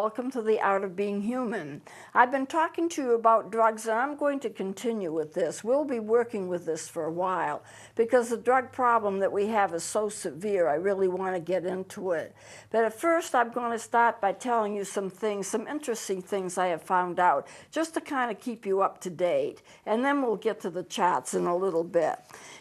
Welcome to the Art of Being Human. I've been talking to you about drugs, and I'm going to continue with this. We'll be working with this for a while because the drug problem that we have is so severe. I really want to get into it. But at first, I'm going to start by telling you some things, some interesting things I have found out, just to kind of keep you up to date. And then we'll get to the charts in a little bit.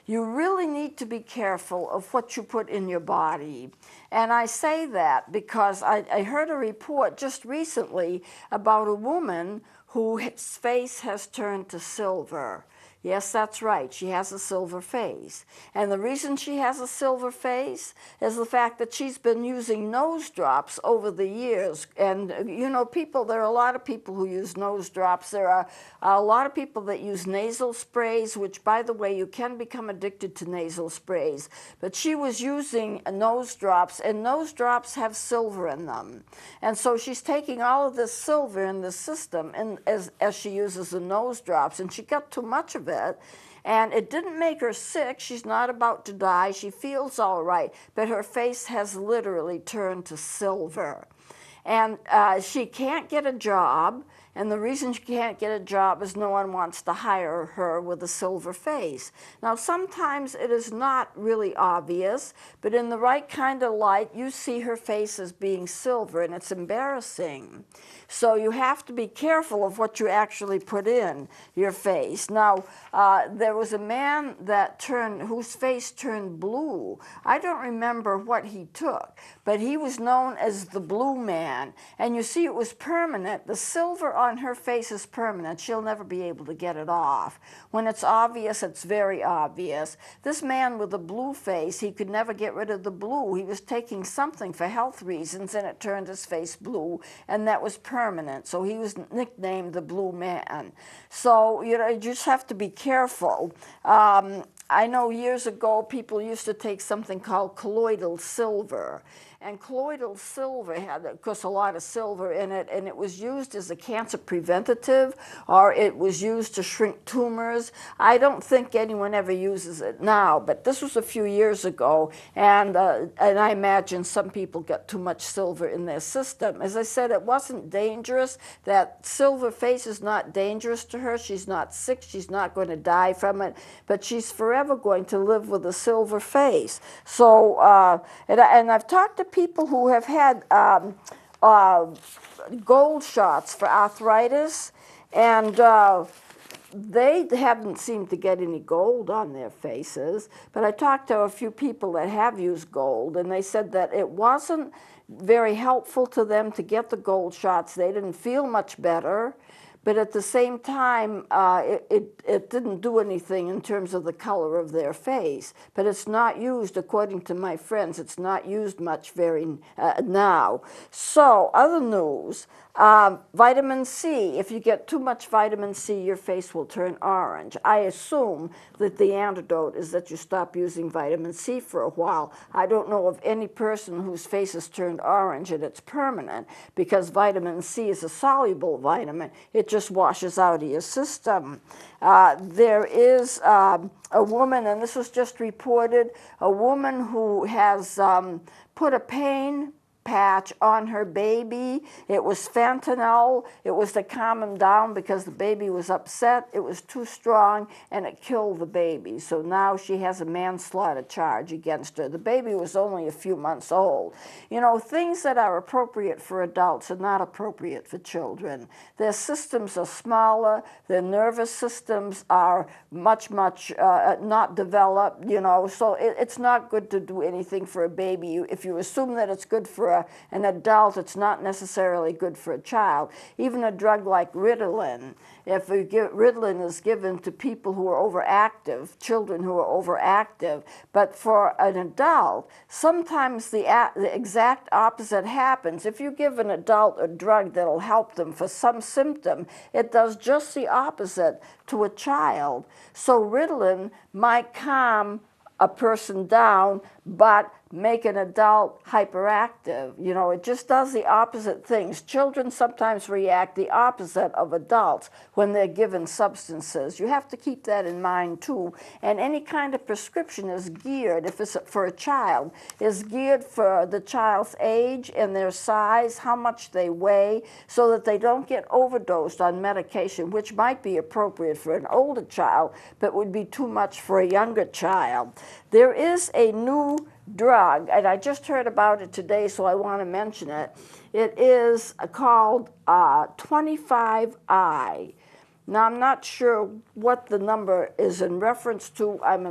You really need to be careful of what you put in your body. And I say that because I heard a report just recently about a woman whose face has turned to silver. Yes, that's right. She has a silver face. And the reason she has a silver face is the fact that she's been using nose drops over the years. And, you know, there are a lot of people who use nose drops. There are a lot of people that use nasal sprays, which, by the way, you can become addicted to nasal sprays. But she was using nose drops, and nose drops have silver in them. And so she's taking all of this silver in the system as she uses the nose drops, and she got too much of it. And it didn't make her sick. She's not about to die. She feels all right, but her face has literally turned to silver. And she can't get a job, and the reason she can't get a job is no one wants to hire her with a silver face. Now, sometimes it is not really obvious, but in the right kind of light, you see her face as being silver, and it's embarrassing. So you have to be careful of what you actually put in your face. Now, there was a man whose face turned blue. I don't remember what he took, but he was known as the Blue Man. And you see, it was permanent. The silver on her face is permanent. She'll never be able to get it off. When it's obvious, it's very obvious. This man with the blue face, he could never get rid of the blue. He was taking something for health reasons, and it turned his face blue, and that was permanent. So he was nicknamed the Blue Man. So, you know, you just have to be careful. I know years ago people used to take something called colloidal silver. And colloidal silver had, of course, a lot of silver in it, and it was used as a cancer preventative, or it was used to shrink tumors. I don't think anyone ever uses it now, but this was a few years ago, and I imagine some people get too much silver in their system. As I said, it wasn't dangerous. That silver face is not dangerous to her. She's not sick. She's not going to die from it, but she's forever going to live with a silver face. So, and I've talked to people who have had gold shots for arthritis, and they haven't seemed to get any gold on their faces. But I talked to a few people that have used gold, and they said that it wasn't very helpful to them to get the gold shots. They didn't feel much better. But at the same time, it didn't do anything in terms of the color of their face. But it's not used, according to my friends, it's not used much now. So, other news, vitamin C. If you get too much vitamin C, your face will turn orange. I assume that the antidote is that you stop using vitamin C for a while. I don't know of any person whose face has turned orange and it's permanent, because vitamin C is a soluble vitamin. It just washes out of your system. There is a woman, and this was just reported, a woman who has put a pain patch on her baby. It was fentanyl. It was to calm him down because the baby was upset. It was too strong, and it killed the baby. So now she has a manslaughter charge against her. The baby was only a few months old. You know, things that are appropriate for adults are not appropriate for children. Their systems are smaller. Their nervous systems are much not developed, you know, so it's not good to do anything for a baby. If you assume that it's good for an adult, it's not necessarily good for a child. Even a drug like Ritalin, Ritalin is given to people who are overactive, children who are overactive, but for an adult, sometimes the exact opposite happens. If you give an adult a drug that'll help them for some symptom, it does just the opposite to a child. So Ritalin might calm a person down, but make an adult hyperactive. You know, it just does the opposite things. Children sometimes react the opposite of adults when they're given substances. You have to keep that in mind too. And any kind of prescription is geared, if it's for a child, is geared for the child's age and their size, how much they weigh, so that they don't get overdosed on medication, which might be appropriate for an older child, but would be too much for a younger child. There is a new drug, and I just heard about it today, so I want to mention it. It is called 25I. Now, I'm not sure what the number is in reference to. I'm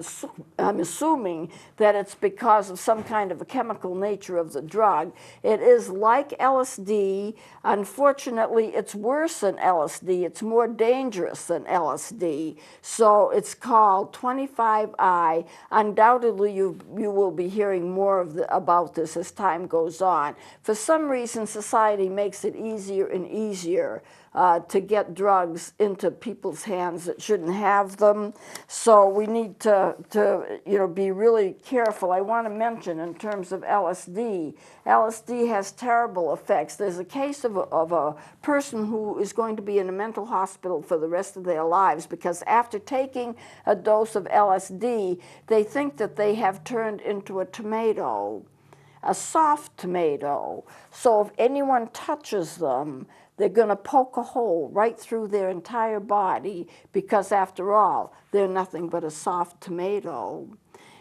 assuming that it's because of some kind of a chemical nature of the drug. It is like LSD. Unfortunately, it's worse than LSD. It's more dangerous than LSD. So it's called 25I. Undoubtedly, you will be hearing more about this as time goes on. For some reason, society makes it easier and easier to get drugs into people's hands that shouldn't have them. So we need to be really careful. I want to mention in terms of LSD, LSD has terrible effects. There's a case of a person who is going to be in a mental hospital for the rest of their lives because after taking a dose of LSD, they think that they have turned into a tomato, a soft tomato. So if anyone touches them, they're going to poke a hole right through their entire body because, after all, they're nothing but a soft tomato.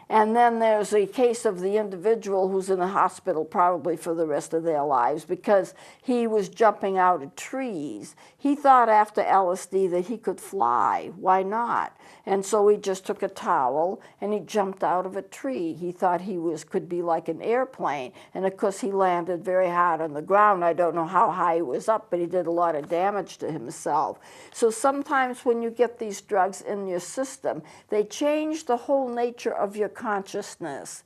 And then there's a case of the individual who's in the hospital probably for the rest of their lives because he was jumping out of trees. He thought after LSD that he could fly. Why not? And so he just took a towel and he jumped out of a tree. He thought he could be like an airplane. And of course he landed very hard on the ground. I don't know how high he was up, but he did a lot of damage to himself. So sometimes when you get these drugs in your system, they change the whole nature of your consciousness.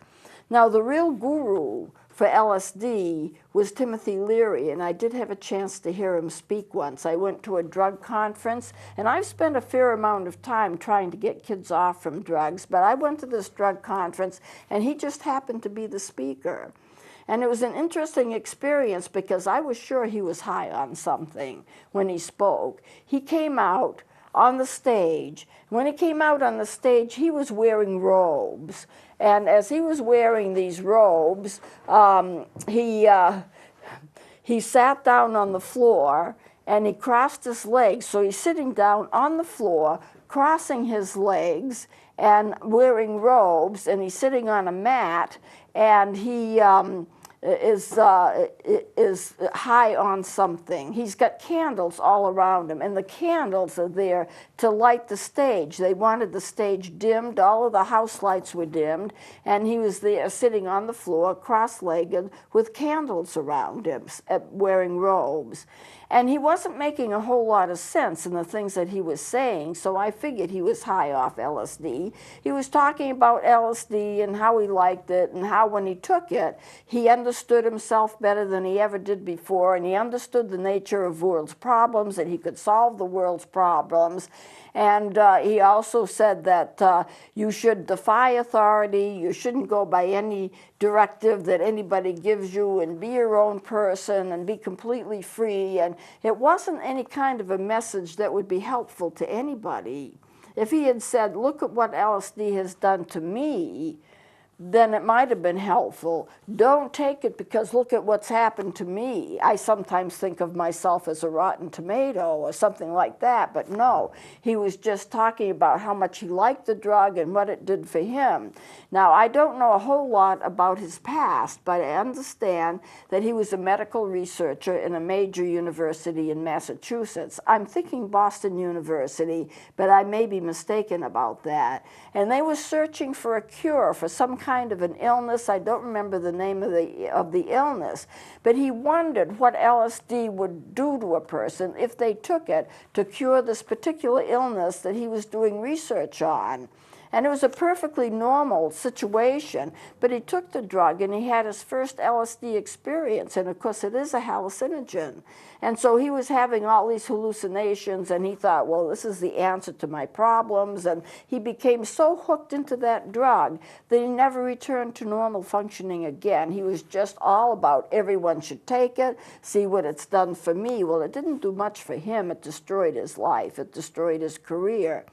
Now, the real guru for LSD was Timothy Leary, and I did have a chance to hear him speak once. I went to a drug conference, and I've spent a fair amount of time trying to get kids off from drugs, but I went to this drug conference, and he just happened to be the speaker. And it was an interesting experience because I was sure he was high on something when he spoke. He came out on the stage. When he came out on the stage, he was wearing robes. And as he was wearing these robes, he sat down on the floor and he crossed his legs. So he's sitting down on the floor, crossing his legs and wearing robes, and he's sitting on a mat, and he is high on something. He's got candles all around him, and the candles are there to light the stage. They wanted the stage dimmed. All of the house lights were dimmed, and he was there sitting on the floor, cross-legged, with candles around him, wearing robes. And he wasn't making a whole lot of sense in the things that he was saying, so I figured he was high off LSD. He was talking about LSD and how he liked it and how when he took it, he understood himself better than he ever did before, and he understood the nature of world's problems, that he could solve the world's problems. And he also said that you should defy authority, you shouldn't go by any directive that anybody gives you, and be your own person and be completely free. And it wasn't any kind of a message that would be helpful to anybody. If he had said, look at what LSD has done to me, then it might have been helpful. Don't take it because look at what's happened to me. I sometimes think of myself as a rotten tomato or something like that, but no, he was just talking about how much he liked the drug and what it did for him. Now, I don't know a whole lot about his past, but I understand that he was a medical researcher in a major university in Massachusetts. I'm thinking Boston University, but I may be mistaken about that. And they were searching for a cure for some kind of an illness. I don't remember the name of the illness, but he wondered what LSD would do to a person if they took it to cure this particular illness that he was doing research on. And it was a perfectly normal situation, but he took the drug and he had his first LSD experience, and of course it is a hallucinogen. And so he was having all these hallucinations, and he thought, well, this is the answer to my problems, and he became so hooked into that drug that he never returned to normal functioning again. He was just all about everyone should take it, see what it's done for me. Well, it didn't do much for him. It destroyed his life. It destroyed his career.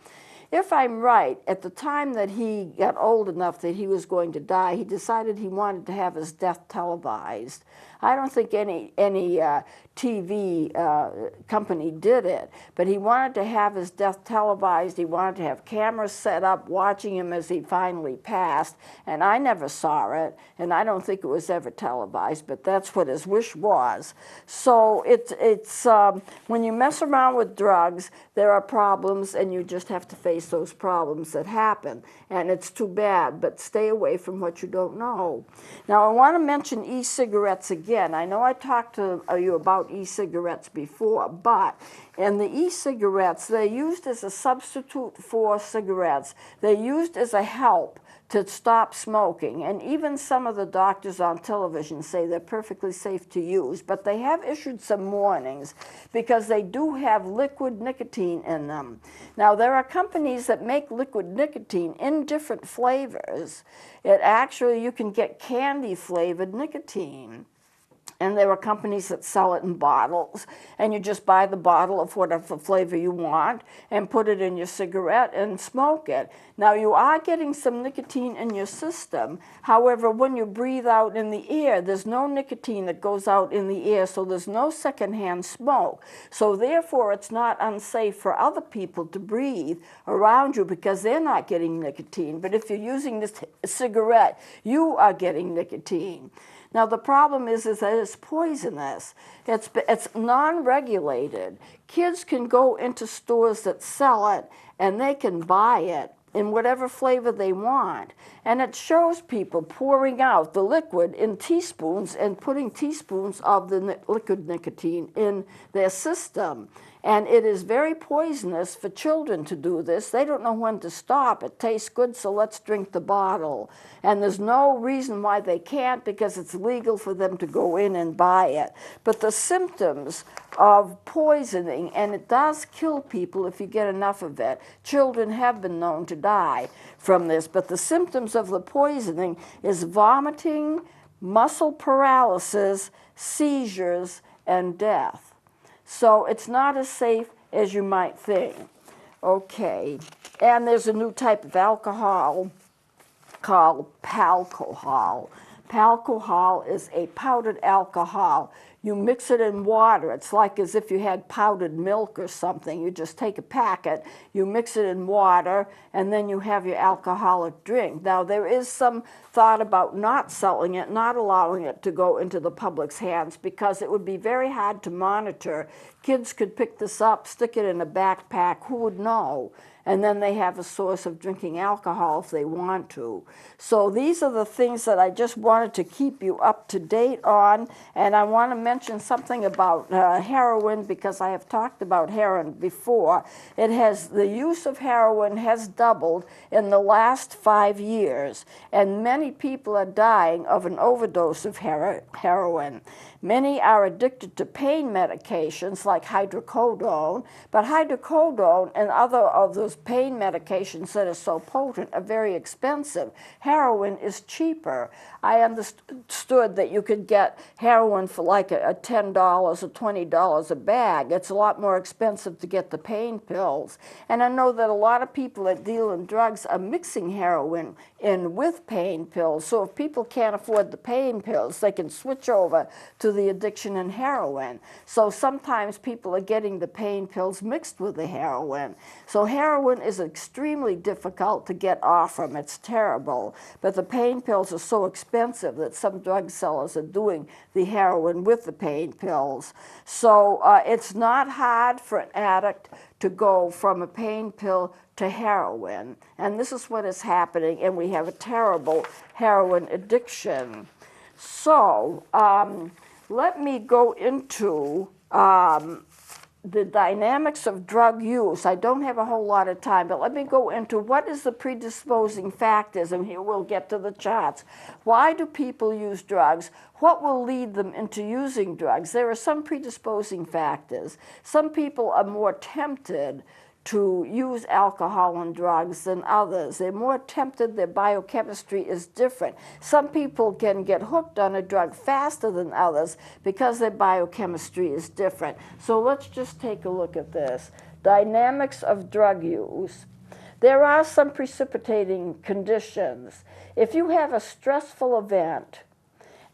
If I'm right, at the time that he got old enough that he was going to die, he decided he wanted to have his death televised. I don't think any TV company did it, but he wanted to have his death televised. He wanted to have cameras set up watching him as he finally passed, and I never saw it, and I don't think it was ever televised, but that's what his wish was. So it's when you mess around with drugs, there are problems, and you just have to face those problems that happen, and it's too bad, but stay away from what you don't know. Now, I want to mention e-cigarettes again. I know I talked to you about e-cigarettes before, but in the e-cigarettes, they're used as a substitute for cigarettes. They're used as a help to stop smoking, and even some of the doctors on television say they're perfectly safe to use, but they have issued some warnings because they do have liquid nicotine in them. Now, there are companies that make liquid nicotine in different flavors. You can get candy-flavored nicotine. And there are companies that sell it in bottles, and you just buy the bottle of whatever flavor you want and put it in your cigarette and smoke it. Now, you are getting some nicotine in your system. However, when you breathe out in the air, there's no nicotine that goes out in the air, so there's no secondhand smoke. So therefore, it's not unsafe for other people to breathe around you because they're not getting nicotine. But if you're using this cigarette, you are getting nicotine. Now, the problem is that it's poisonous. It's non-regulated. Kids can go into stores that sell it, and they can buy it in whatever flavor they want. And it shows people pouring out the liquid in teaspoons and putting teaspoons of the liquid nicotine in their system. And it is very poisonous for children to do this. They don't know when to stop. It tastes good, so let's drink the bottle. And there's no reason why they can't because it's legal for them to go in and buy it. But the symptoms of poisoning, and it does kill people if you get enough of it. Children have been known to die from this, but the symptoms of the poisoning is vomiting, muscle paralysis, seizures, and death. So it's not as safe as you might think. Okay, and there's a new type of alcohol called palcohol. Palcohol is a powdered alcohol. You mix it in water. It's like as if you had powdered milk or something. You just take a packet, you mix it in water, and then you have your alcoholic drink. Now, there is some thought about not selling it, not allowing it to go into the public's hands because it would be very hard to monitor. Kids could pick this up, stick it in a backpack, who would know? And then they have a source of drinking alcohol if they want to. So these are the things that I just wanted to keep you up to date on. And I want to mention something about heroin because I have talked about heroin before. The use of heroin has doubled in the last 5 years. And many people are dying of an overdose of heroin. Many are addicted to pain medications like hydrocodone, but hydrocodone and other of those pain medications that are so potent are very expensive. Heroin is cheaper. I understood that you could get heroin for like a $10 or $20 a bag. It's a lot more expensive to get the pain pills. And I know that a lot of people that deal in drugs are mixing heroin in with pain pills. So if people can't afford the pain pills, they can switch over to the addiction in heroin. So sometimes people are getting the pain pills mixed with the heroin. So heroin is extremely difficult to get off from. It's terrible. But the pain pills are so expensive that some drug sellers are doing the heroin with the pain pills. So it's not hard for an addict to go from a pain pill to heroin. And this is what is happening, and we have a terrible heroin addiction. So let me go into the dynamics of drug use. I don't have a whole lot of time, but let me go into what is the predisposing factors, and here we'll get to the charts. Why do people use drugs? What will lead them into using drugs? There are some predisposing factors. Some people are more tempted to use alcohol and drugs than others. They're more tempted, their biochemistry is different. Some people can get hooked on a drug faster than others because their biochemistry is different. So let's just take a look at this. Dynamics of drug use. There are some precipitating conditions. If you have a stressful event,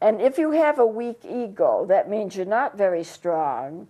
and if you have a weak ego, that means you're not very strong,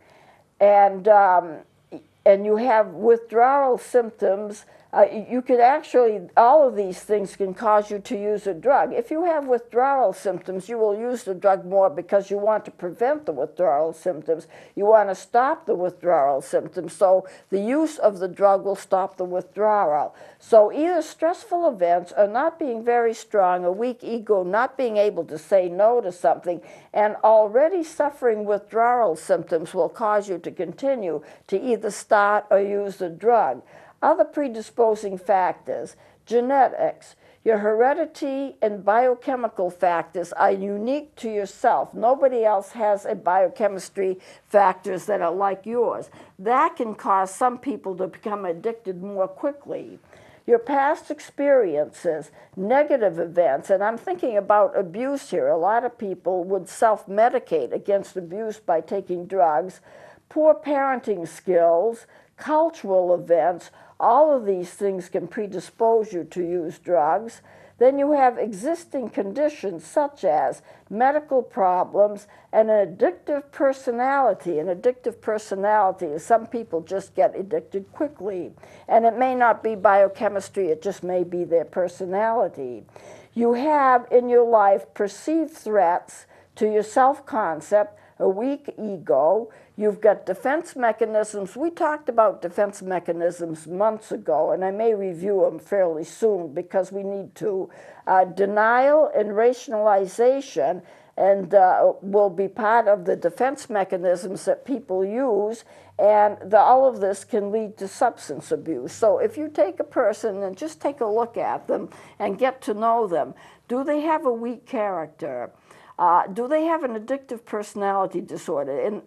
and you have withdrawal symptoms, you could actually, all of these things can cause you to use a drug. If you have withdrawal symptoms, you will use the drug more because you want to prevent the withdrawal symptoms. You want to stop the withdrawal symptoms. So the use of the drug will stop the withdrawal. So either stressful events or not being very strong, a weak ego, not being able to say no to something, and already suffering withdrawal symptoms will cause you to continue to either start or use the drug. Other predisposing factors, genetics. Your heredity and biochemical factors are unique to yourself. Nobody else has a biochemistry factors that are like yours. That can cause some people to become addicted more quickly. Your past experiences, negative events, and I'm thinking about abuse here. A lot of people would self-medicate against abuse by taking drugs. Poor parenting skills, cultural events, all of these things can predispose you to use drugs. Then you have existing conditions such as medical problems and an addictive personality. An addictive personality is some people just get addicted quickly. And it may not be biochemistry, it just may be their personality. You have in your life perceived threats to your self-concept, a weak ego. You've got defense mechanisms. We talked about defense mechanisms months ago, and I may review them fairly soon because we need to. Denial and rationalization and will be part of the defense mechanisms that people use, and all of this can lead to substance abuse. So if you take a person and just take a look at them and get to know them, do they have a weak character? Do they have an addictive personality disorder?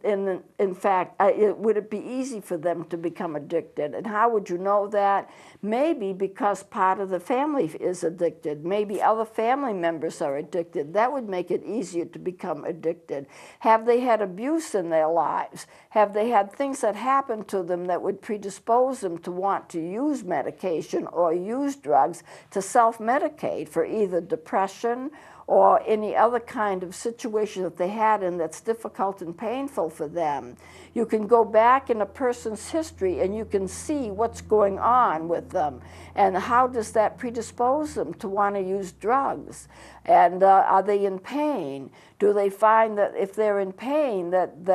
In fact, would it be easy for them to become addicted? And how would you know that? Maybe because part of the family is addicted. Maybe other family members are addicted. That would make it easier to become addicted. Have they had abuse in their lives? Have they had things that happened to them that would predispose them to want to use medication or use drugs to self-medicate for either depression or any other kind of situation that they had and that's difficult and painful for them? You can go back in a person's history and you can see what's going on with them and how does that predispose them to want to use drugs. And are they in pain? Do they find that if they're in pain that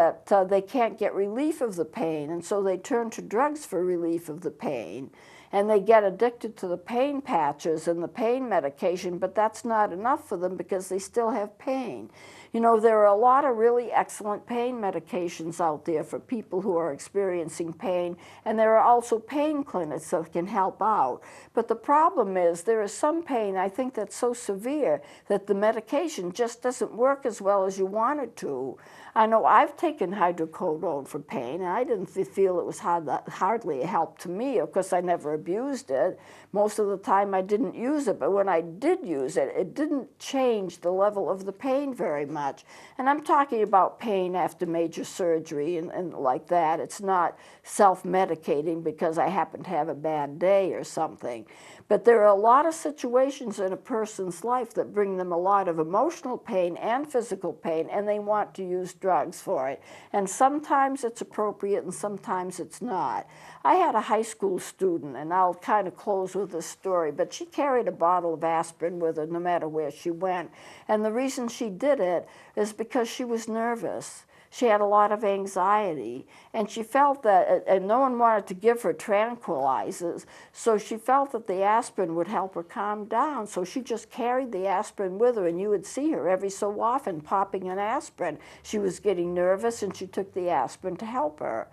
they can't get relief of the pain, and so they turn to drugs for relief of the pain? And they get addicted to the pain patches and the pain medication, but that's not enough for them because they still have pain. You know, there are a lot of really excellent pain medications out there for people who are experiencing pain, and there are also pain clinics that can help out. But the problem is there is some pain, I think, that's so severe that the medication just doesn't work as well as you want it to. I know I've taken hydrocodone for pain, and I didn't feel it was hardly a help to me. Of course, I never abused it. Most of the time I didn't use it, but when I did use it, it didn't change the level of the pain very much. And I'm talking about pain after major surgery and like that. It's not self-medicating because I happen to have a bad day or something. But there are a lot of situations in a person's life that bring them a lot of emotional pain and physical pain, and they want to use drugs for it. And sometimes it's appropriate and sometimes it's not. I had a high school student, and I'll kind of close with this story, but she carried a bottle of aspirin with her no matter where she went. And the reason she did it is because she was nervous. She had a lot of anxiety, and she felt that, and no one wanted to give her tranquilizers, so she felt that the aspirin would help her calm down. So she just carried the aspirin with her, and you would see her every so often popping an aspirin. She was getting nervous, and she took the aspirin to help her.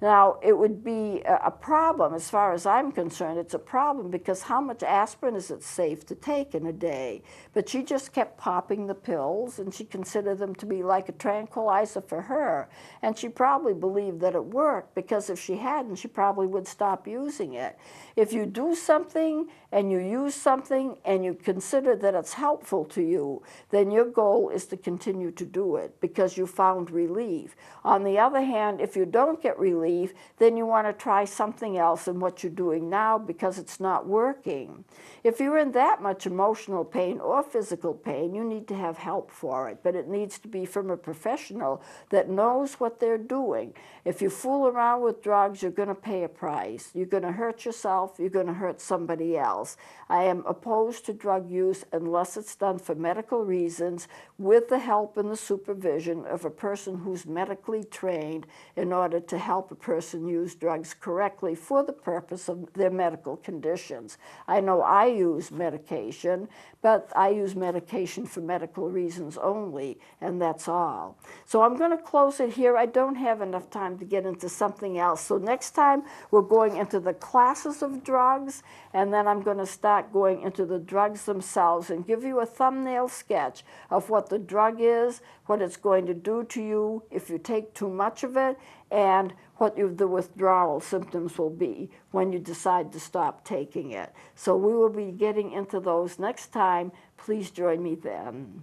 Now, it would be a problem as far as I'm concerned. It's a problem because how much aspirin is it safe to take in a day? But she just kept popping the pills, and she considered them to be like a tranquilizer for her. And she probably believed that it worked, because if she hadn't, she probably would stop using it. If you do something and you use something and you consider that it's helpful to you, then your goal is to continue to do it because you found relief. On the other hand, if you don't get relief, then you want to try something else in what you're doing now because it's not working. If you're in that much emotional pain or physical pain, you need to have help for it, but it needs to be from a professional that knows what they're doing. If you fool around with drugs, you're going to pay a price. You're going to hurt yourself, you're going to hurt somebody else. I am opposed to drug use unless it's done for medical reasons with the help and the supervision of a person who's medically trained in order to help a person use drugs correctly for the purpose of their medical conditions. I know I use medication, but I use medication for medical reasons only, and that's all. So I'm going to close it here. I don't have enough time to get into something else. So next time we're going into the classes of drugs, and then I'm going to start going into the drugs themselves and give you a thumbnail sketch of what the drug is, what it's going to do to you if you take too much of it, and what the withdrawal symptoms will be when you decide to stop taking it. So we will be getting into those next time. Please join me then.